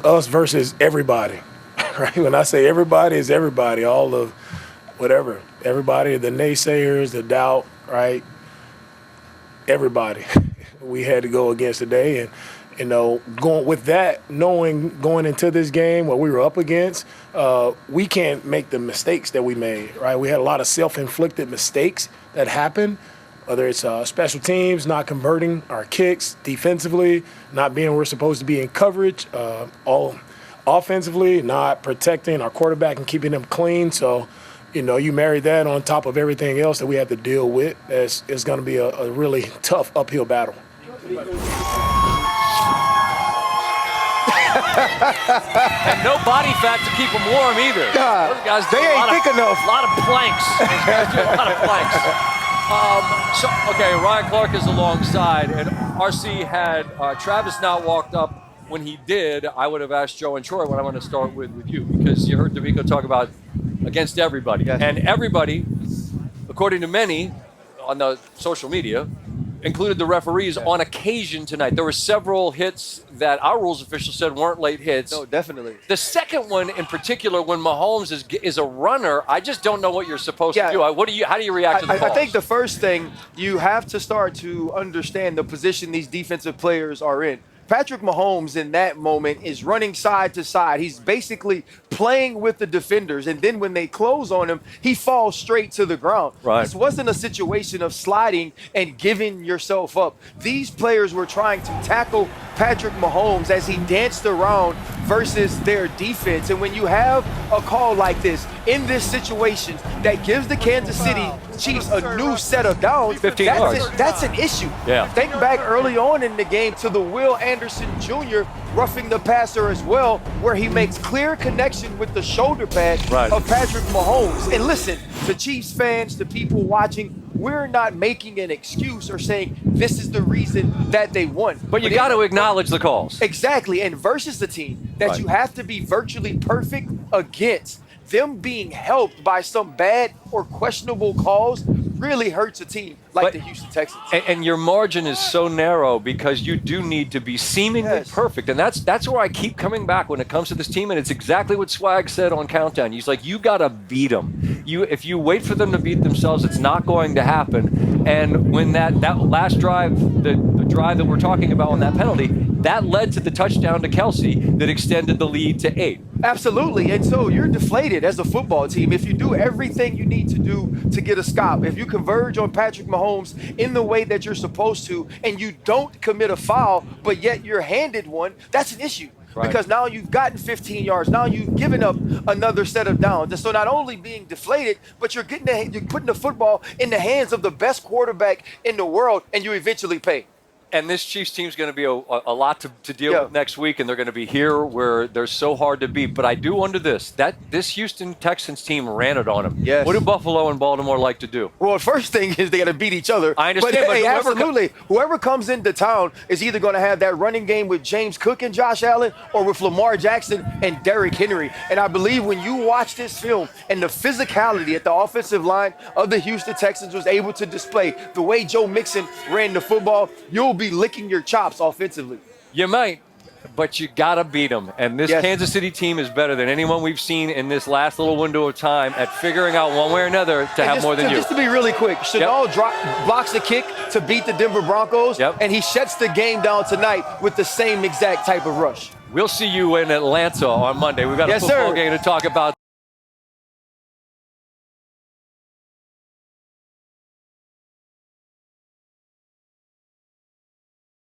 Us versus everybody, right? When I say everybody, it's everybody, all of whatever. Everybody, the naysayers, the doubt, right? Everybody we had to go against today. And, going with that, knowing going into this game, what we were up against, we can't make the mistakes that we made, right? We had a lot of self-inflicted mistakes that happened, whether it's special teams, not converting our kicks, defensively, not being where we're supposed to be in coverage, all offensively, not protecting our quarterback and keeping them clean. So, you marry that on top of everything else that we have to deal with, it's going to be a really tough uphill battle. And no body fat to keep them warm either. God, those guys they ain't thick enough. A lot of planks. Those guys do a lot of planks. Okay, Ryan Clark is alongside, and RC had Travis not walked up when he did, I would have asked Joe and Troy what I want to start with you, because you heard D'Amico talk about against everybody. Yes. And everybody, according to many on the social media, included the referees on occasion tonight. There were several hits that our rules officials said weren't late hits. No, definitely. The second one in particular, when Mahomes is a runner, I just don't know what you're supposed to do. How do you react to the calls? I think the first thing, you have to start to understand the position these defensive players are in. Patrick Mahomes in that moment is running side to side. He's basically playing with the defenders, and then when they close on him, he falls straight to the ground. Right. This wasn't a situation of sliding and giving yourself up. These players were trying to tackle Patrick Mahomes as he danced around versus their defense. And when you have a call like this in this situation that gives the Kansas City Chiefs a new set of downs, 15 yards. That's an issue. Yeah. Think back early on in the game to the Will Anderson Jr. roughing the passer as well, where he makes clear connection with the shoulder pad of Patrick Mahomes. And listen, to Chiefs fans, to people watching, we're not making an excuse or saying this is the reason that they won. But you got to acknowledge the calls. Exactly. And versus the team that you have to be virtually perfect against, them being helped by some bad or questionable calls really hurts a team like the Houston Texans. And your margin is so narrow because you do need to be seemingly perfect. And that's where I keep coming back when it comes to this team. And it's exactly what Swag said on Countdown. He's like, you got to beat them. If you wait for them to beat themselves, it's not going to happen. And when that last drive, the drive that we're talking about on that penalty, that led to the touchdown to Kelsey that extended the lead to 8. Absolutely. And so you're deflated as a football team if you do everything you need to do to get a stop. If you converge on Patrick Mahomes in the way that you're supposed to and you don't commit a foul, but yet you're handed one, that's an issue. Right. Because now you've gotten 15 yards. Now you've given up another set of downs. And so not only being deflated, but you're putting the football in the hands of the best quarterback in the world, and you eventually pay. And this Chiefs team is going to be a lot to deal with next week, and they're going to be here where they're so hard to beat. But I do wonder this Houston Texans team ran it on them. Yes. What do Buffalo and Baltimore like to do? Well, the first thing is they got to beat each other. I understand. But absolutely. Whoever comes into town is either going to have that running game with James Cook and Josh Allen or with Lamar Jackson and Derrick Henry. And I believe when you watch this film and the physicality at the offensive line of the Houston Texans was able to display the way Joe Mixon ran the football, you'll be licking your chops offensively. You might, but you got to beat them. And this Kansas City team is better than anyone we've seen in this last little window of time at figuring out one way or another to have more than you. Just to be really quick, Chanel blocks the kick to beat the Denver Broncos, and he shuts the game down tonight with the same exact type of rush. We'll see you in Atlanta on Monday. We've got a football game to talk about.